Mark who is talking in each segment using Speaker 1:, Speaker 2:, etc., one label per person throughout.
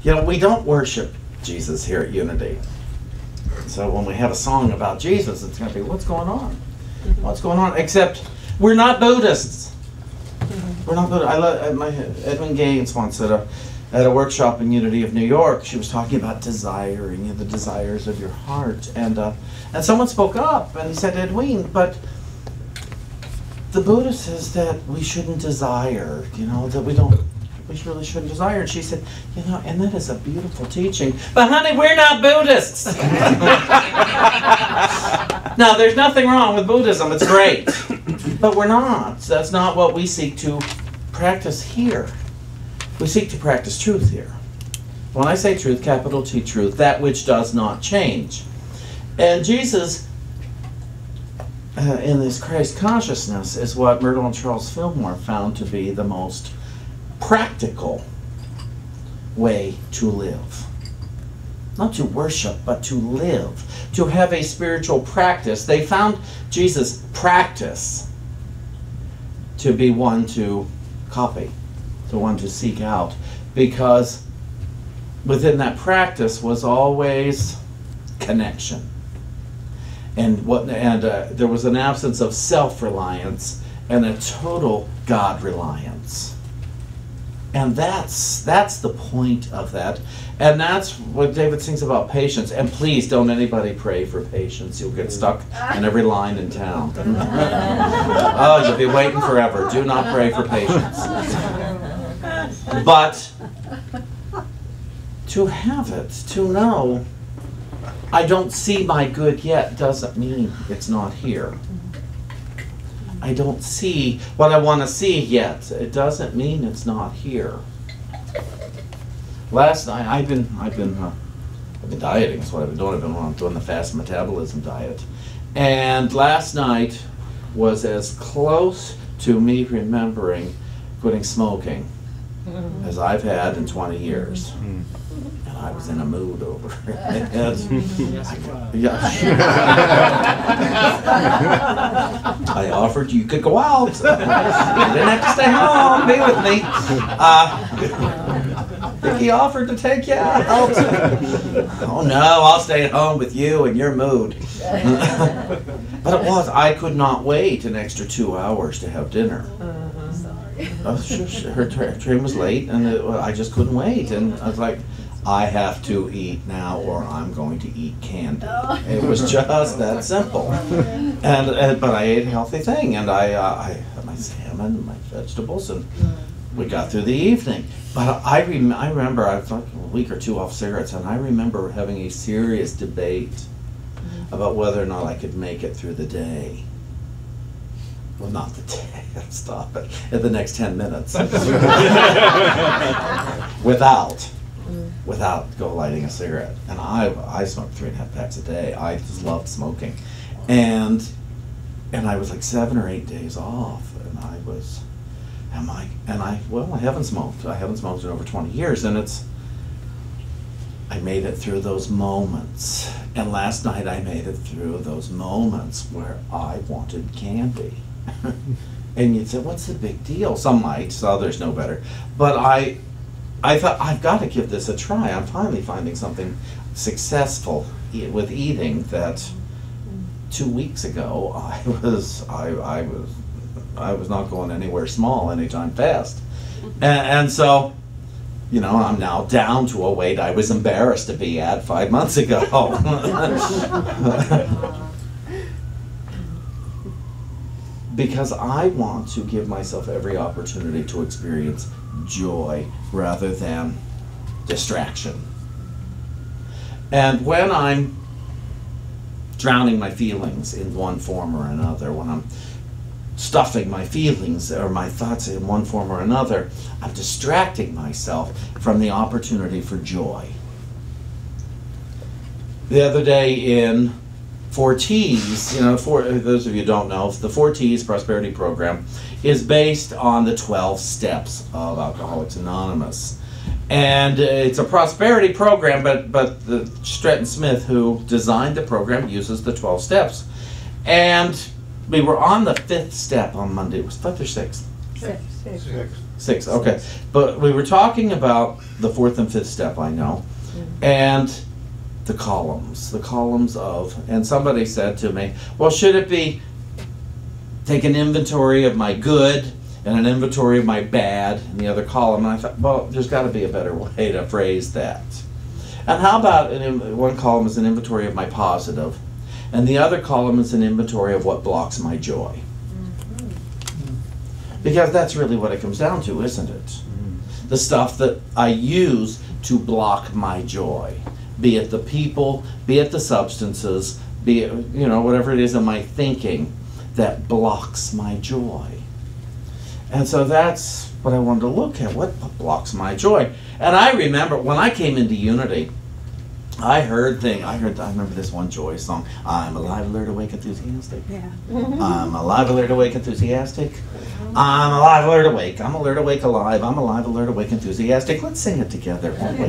Speaker 1: You know, we don't worship Jesus here at Unity. So when we have a song about Jesus, it's going to be, what's going on? What's going on? Except we're not Buddhists. We're not Buddhists. I love Edwin Gaines once at a workshop in Unity of New York. She was talking about desiring, the desires of your heart, and someone spoke up and he said, Edwin, but the Buddha says that we shouldn't desire. That we really shouldn't desire. And she said, and that is a beautiful teaching. But honey, we're not Buddhists. Now, there's nothing wrong with Buddhism. It's great. But we're not. That's not what we seek to practice here. We seek to practice truth here. When I say truth, capital T, truth, that which does not change. And Jesus, in this Christ consciousness, is what Myrtle and Charles Fillmore found to be the most practical way to live. Not to worship, but to live. To have a spiritual practice. They found Jesus' practice to be one to copy, to one to seek out, because within that practice was always connection. And there was an absence of self-reliance and a total God-reliance. And that's the point of that. And that's what David sings about patience. And please don't anybody pray for patience. You'll get stuck in every line in town. Oh, you'll be waiting forever. Do not pray for patience. But to have it, to know, I don't see my good yet, doesn't mean it's not here. I don't see what I want to see yet. It doesn't mean it's not here. Last night, I've been dieting. That's what I've been doing. I'm doing the fast metabolism diet. And last night was as close to me remembering quitting smoking as I've had in 20 years. And I was in a mood over it. I offered you could go out. You didn't have to stay home, be with me. He offered to take you out. Oh no, I'll stay at home with you in your mood. But I could not wait an extra 2 hours to have dinner. Her train was late, and I just couldn't wait. And I was like, I have to eat now, or I'm going to eat candy. It was just that simple. But I ate a healthy thing, and I had my salmon, my vegetables, and we got through the evening. But I remember I was like a week or two off cigarettes, and I remember having a serious debate about whether or not I could make it through the day. Well, not the day. Stop it. In the next 10 minutes, without go lighting a cigarette. And I smoked 3.5 packs a day. I just loved smoking, and I was like 7 or 8 days off, and I haven't smoked. I haven't smoked in over 20 years, and I made it through those moments. And last night I made it through those moments where I wanted candy. And you'd say, what's the big deal? Some might, so others know better. But I thought, I've got to give this a try. I'm finally finding something successful with eating that 2 weeks ago I was not going anywhere small anytime fast. And so, I'm now down to a weight I was embarrassed to be at 5 months ago. Because I want to give myself every opportunity to experience joy rather than distraction. And when I'm drowning my feelings in one form or another, when I'm stuffing my feelings or my thoughts in one form or another, I'm distracting myself from the opportunity for joy. The other day in 4Ts, for those of you who don't know, the 4Ts Prosperity Program is based on the 12 steps of Alcoholics Anonymous. And it's a prosperity program, but the Stretton Smith, who designed the program, uses the 12 steps. And we were on the 5th step on Monday. It was 5th or 6th?
Speaker 2: 6th.
Speaker 1: 6, okay. But we were talking about the 4th and 5th step, I know, and the columns of, and somebody said to me, well, should it be take an inventory of my good and an inventory of my bad in the other column? And I thought, well, there's got to be a better way to phrase that. And how about one column is an inventory of my positive, and the other column is an inventory of what blocks my joy? Because that's really what it comes down to, isn't it? The stuff that I use to block my joy. Be it the people, be it the substances, be it, you know, whatever it is in my thinking that blocks my joy. And so that's what I wanted to look at. What blocks my joy? And I remember when I came into Unity, I remember this one Joyous song. I'm alive, alert, awake, enthusiastic.
Speaker 2: Yeah.
Speaker 1: I'm alive, alert, awake, enthusiastic. I'm alive, alert, awake. I'm alert, awake, alive. I'm alive, alert, awake, enthusiastic. Let's sing it together, won't we?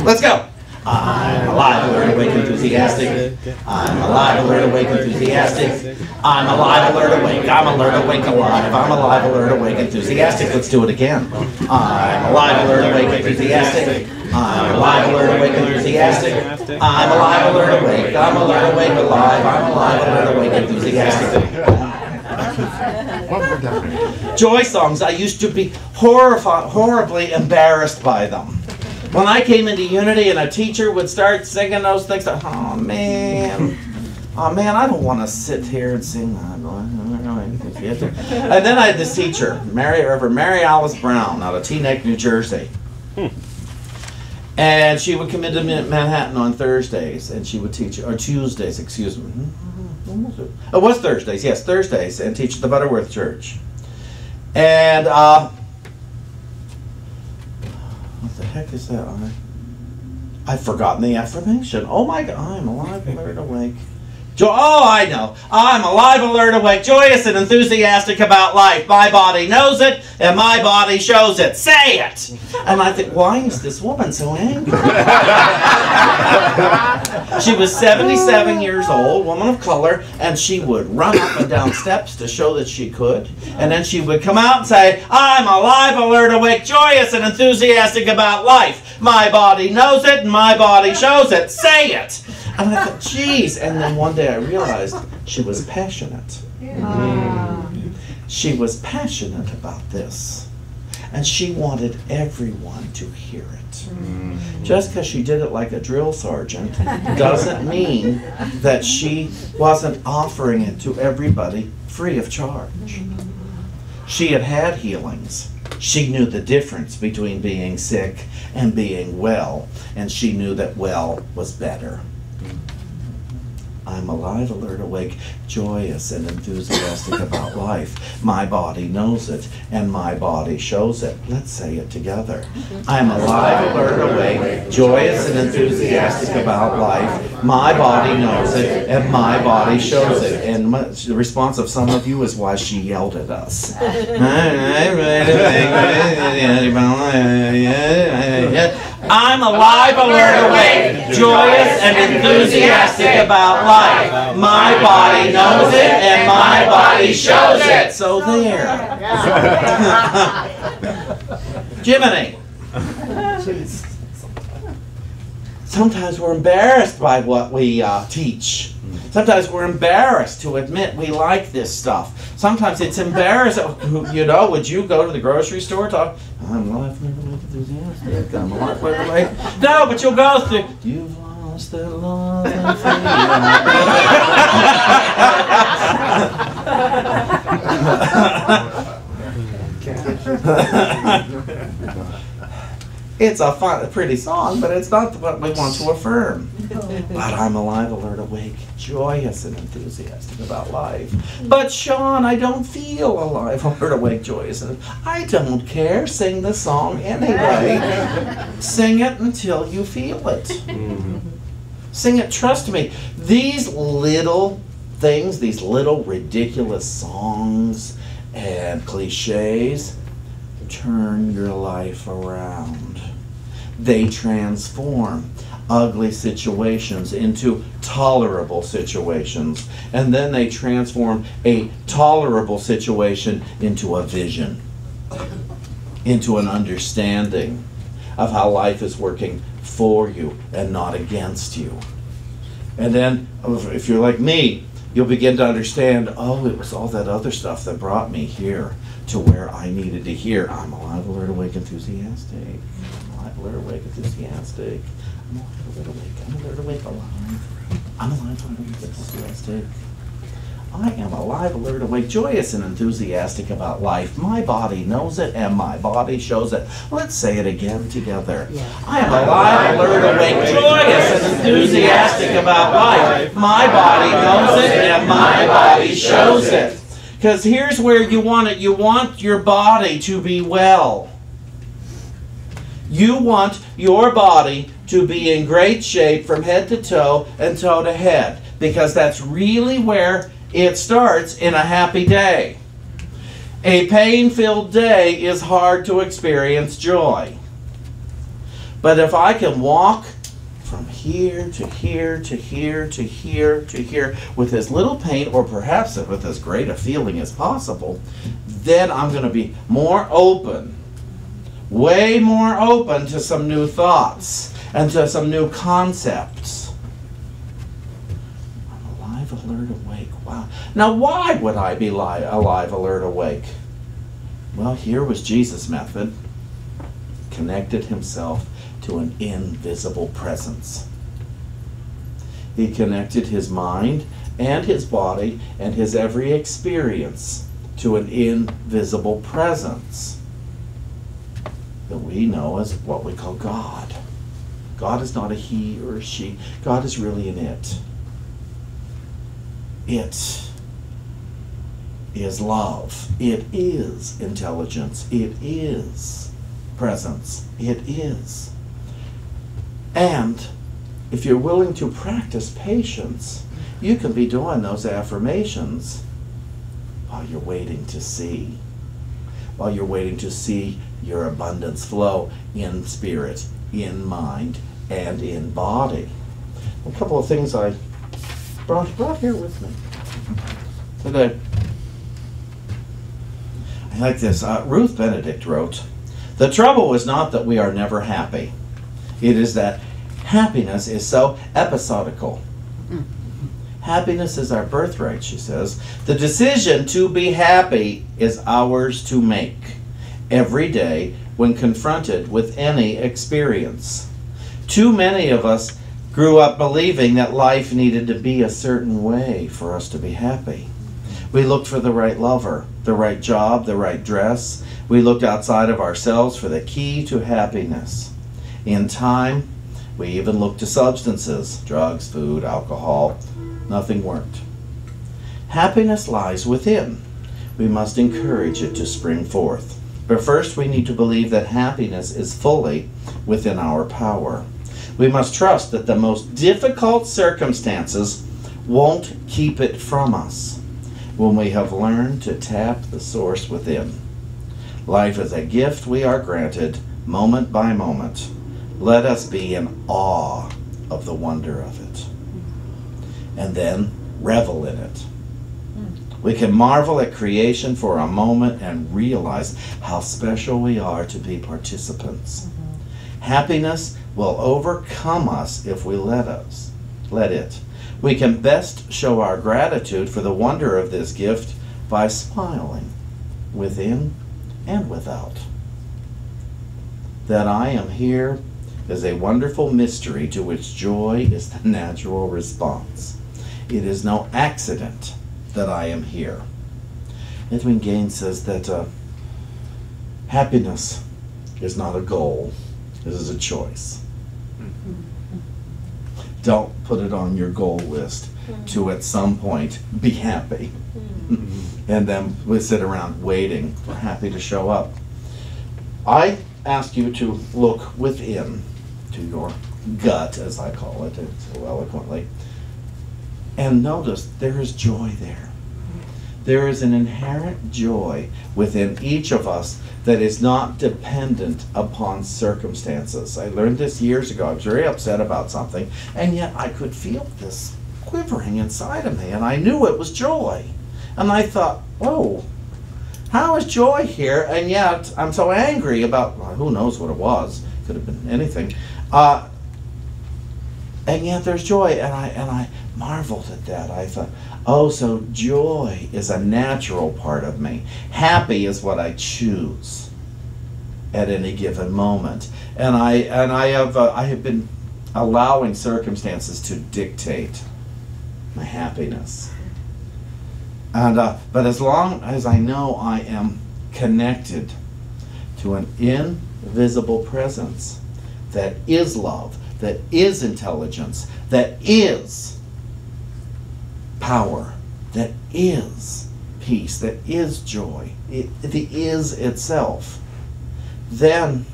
Speaker 1: Let's go. I'm alive, alert, awake, enthusiastic. I'm alive, alert, awake, enthusiastic. I'm alive, alert, awake. I'm alert, awake, alive. I'm alive, alert, awake, enthusiastic. Let's do it again. I'm alive, alert, awake, enthusiastic. I'm alive, alert, awake, enthusiastic. I'm alive, alert, awake. I'm alert, awake, alive. I'm alive, alert, awake, enthusiastic. Joy songs, I used to be horribly embarrassed by them. When I came into Unity and a teacher would start singing those things, oh man, I don't want to sit here and sing. And then I had this teacher, Mary Alice Brown, out of Teaneck, New Jersey. And she would come into Manhattan on Thursdays, and she would teach, or Tuesdays, excuse me. It was Thursdays, yes, Thursdays, and teach at the Butterworth Church. And what the heck is that? I've forgotten the affirmation. Oh my God, I'm alive, alert, awake. Oh, I know. I'm alive, alert, awake, joyous, and enthusiastic about life. My body knows it, and my body shows it. Say it! And I think, why is this woman so angry? She was 77 years old, woman of color, and she would run up and down steps to show that she could. And then she would come out and say, I'm alive, alert, awake, joyous, and enthusiastic about life. My body knows it, and my body shows it. Say it! And I thought, geez. And then one day I realized she was passionate. She was passionate about this. And she wanted everyone to hear it. Just because she did it like a drill sergeant doesn't mean that she wasn't offering it to everybody free of charge. She had had healings. She knew the difference between being sick and being well. And she knew that well was better. I'm alive, alert, awake, joyous, and enthusiastic about life. My body knows it, and my body shows it. Let's say it together. I'm alive, alert, awake, joyous, and enthusiastic about life. My body knows it, and my body shows it. And the response of some of you is why she yelled at us. I'm alive, alert, awake, joyous, and enthusiastic about life. My body knows it, and my body shows it. So there. Jiminy. Sometimes we're embarrassed by what we teach. Sometimes we're embarrassed to admit we like this stuff. Sometimes it's embarrassing. You know, would you go to the grocery store talk? I'm alive, enthusiastic. I'm alive, awake. No, but you'll go through. You've lost that love and freedom. It's a fun, pretty song, but it's not what we want to affirm. But I'm alive, alert, awake, joyous, and enthusiastic about life. But Shawn, I don't feel alive, alert, awake, joyous. I don't care. Sing the song anyway. Sing it until you feel it. Sing it. Trust me. These little things, these little ridiculous songs and cliches, turn your life around. They transform ugly situations into tolerable situations, and then they transform a tolerable situation into a vision. into an understanding of how life is working for you and not against you. And then, if you're like me, you'll begin to understand, oh, it was all that other stuff that brought me here to where I needed to hear. I'm alive, alert, awake, enthusiastic. I'm alive, alert, awake, enthusiastic. I'm alive, alert, awake. I'm alert, awake, alive. I'm alive, alert, awake, enthusiastic. I am alive, alert, awake, joyous, and enthusiastic about life. My body knows it, and my body shows it. Let's say it again together. Yeah. I am alive, alert, awake, joyous, and enthusiastic about life. My body knows it, and my body shows it. Because here's where you want it. You want your body to be well. You want your body to be in great shape from head to toe and toe to head. Because that's really where it starts in a happy day. A pain-filled day is hard to experience joy. But if I can walk from here to here to here to here to here with as little pain, or perhaps with as great a feeling as possible, then I'm going to be more open, way more open to some new thoughts and to some new concepts. I'm alive, alert, awake. Wow. Now, why would I be alive, alert, awake? Well, here was Jesus' method. Connected himself to an invisible presence. He connected his mind and his body and his every experience to an invisible presence that we know as what we call God. God is not a he or a she. God is really an it. It is love. It is intelligence. It is presence. It is. And if you're willing to practice patience, you can be doing those affirmations while you're waiting to see. While you're waiting to see your abundance flow in spirit, in mind, and in body. A couple of things I brought here with me today. I like this. Ruth Benedict wrote, "The trouble is not that we are never happy. It is that happiness is so episodical. Happiness is our birthright," she says. "The decision to be happy is ours to make every day when confronted with any experience. Too many of us grew up believing that life needed to be a certain way for us to be happy. We looked for the right lover, the right job, the right dress. We looked outside of ourselves for the key to happiness. In time, we even looked to substances, drugs, food, alcohol. Nothing worked. Happiness lies within. We must encourage it to spring forth. But first we need to believe that happiness is fully within our power. We must trust that the most difficult circumstances won't keep it from us when we have learned to tap the source within. Life is a gift we are granted moment by moment. Let us be in awe of the wonder of it, and then revel in it. We can marvel at creation for a moment and realize how special we are to be participants. Happiness will overcome us if we let it. We can best show our gratitude for the wonder of this gift by smiling within and without. That I am here is a wonderful mystery to which joy is the natural response. It is no accident that I am here." Edwin Gaines says that happiness is not a goal, it is a choice. Don't put it on your goal list to at some point be happy. And then we sit around waiting for happy to show up. I ask you to look within to your gut, as I call it so eloquently, and notice there is joy there. There is an inherent joy within each of us that is not dependent upon circumstances. I learned this years ago. I was very upset about something, and yet I could feel this quivering inside of me, and I knew it was joy. And I thought, oh, How is joy here? And yet I'm so angry about, well, who knows what it was. Could have been anything. And yet there's joy, and I marveled at that. I thought, oh, so joy is a natural part of me. Happy is what I choose at any given moment. And I have been allowing circumstances to dictate my happiness. And but as long as I know I am connected to an invisible presence that is love, that is intelligence, that is power, that is peace, that is joy, the is itself, then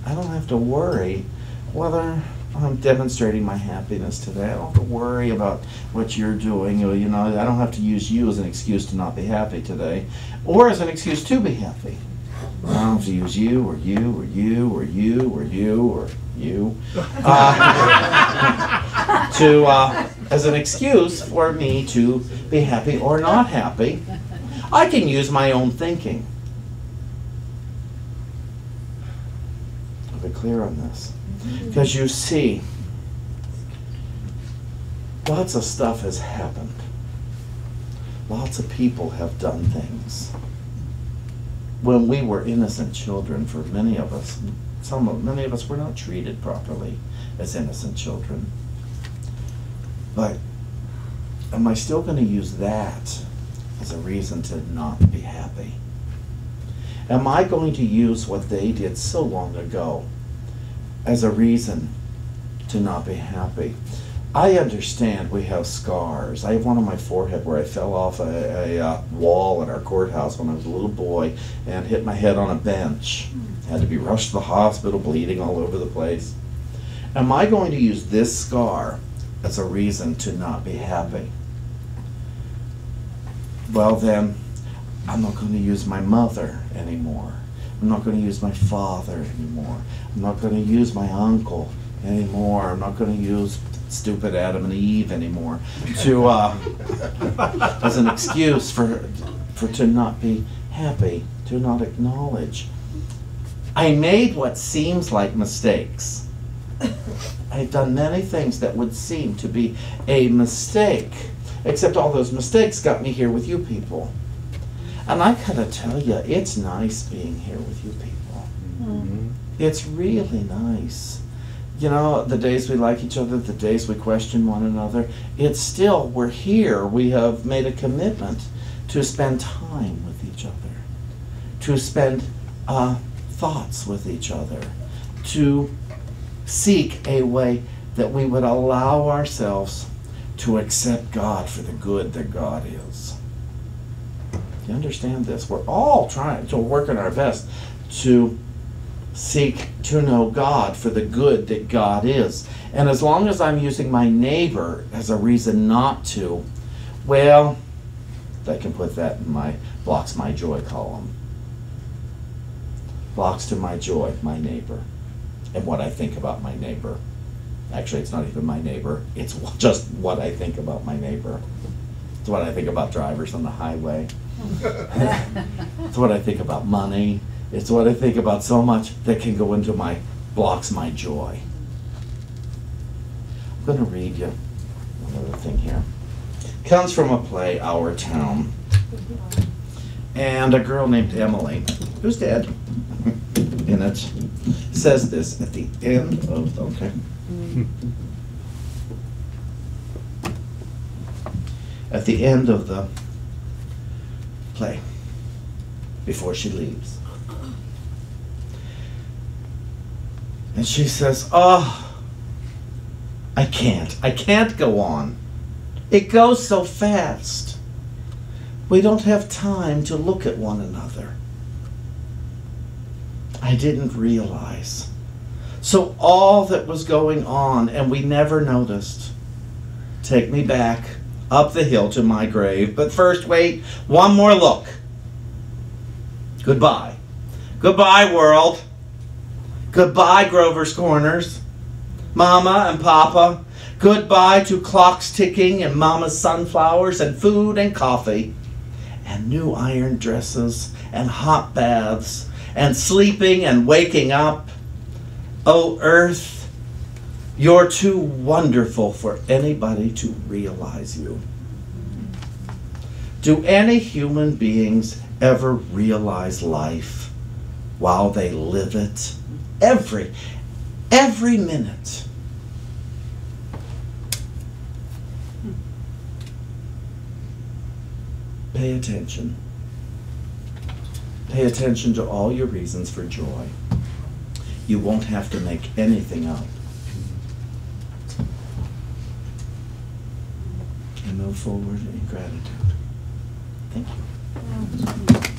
Speaker 1: I don't have to worry whether I'm demonstrating my happiness today. I don't have to worry about what you're doing. Or, I don't have to use you as an excuse to not be happy today, or as an excuse to be happy. I don't have to use you or you or you or you or you or you as an excuse for me to be happy or not happy. I can use my own thinking. I'll be clear on this. Because you see, lots of stuff has happened. Lots of people have done things. When we were innocent children, for many of us, many of us were not treated properly as innocent children. But am I still going to use that as a reason to not be happy? Am I going to use what they did so long ago as a reason to not be happy? I understand we have scars. I have one on my forehead where I fell off a wall at our courthouse when I was a little boy and hit my head on a bench. Had to be rushed to the hospital, bleeding all over the place. Am I going to use this scar as a reason to not be happy? Well then, I'm not going to use my mother anymore. I'm not going to use my father anymore. I'm not going to use my uncle anymore. I'm not going to use stupid Adam and Eve anymore to as an excuse for to not be happy, to not acknowledge. I made what seems like mistakes. I've done many things that would seem to be a mistake, except all those mistakes got me here with you people. And I gotta tell you, it's nice being here with you people. Mm-hmm. It's really nice. The days we like each other, the days we question one another, it's still, we're here. We have made a commitment to spend time with each other, to spend thoughts with each other, to seek a way that we would allow ourselves to accept God for the good that God is. You understand this? We're all trying to work our best to seek to know God for the good that God is. And as long as I'm using my neighbor as a reason not to, well, I can put that in my blocks my joy column. Blocks to my joy, my neighbor, and what I think about my neighbor. Actually, it's not even my neighbor. It's just what I think about my neighbor. It's what I think about drivers on the highway. It's what I think about money. It's what I think about so much that can go into my blocks my joy. I'm going to read you another thing here. It comes from a play, Our Town. And a girl named Emily, who's dead, in it, says this at the end of, at the end of the play, before she leaves. And she says, oh, I can't go on. It goes so fast. We don't have time to look at one another. I didn't realize. So all that was going on, and we never noticed. Take me back up the hill to my grave. But first, wait, one more look. Goodbye. Goodbye, world. Goodbye, Grover's Corners. Mama and Papa. Goodbye to clocks ticking and Mama's sunflowers and food and coffee and new iron dresses and hot baths and sleeping and waking up. Oh, earth, you're too wonderful for anybody to realize you. Do any human beings ever realize life while they live it? Every minute. Pay attention. Pay attention to all your reasons for joy. You won't have to make anything up. And move forward in gratitude. Thank you.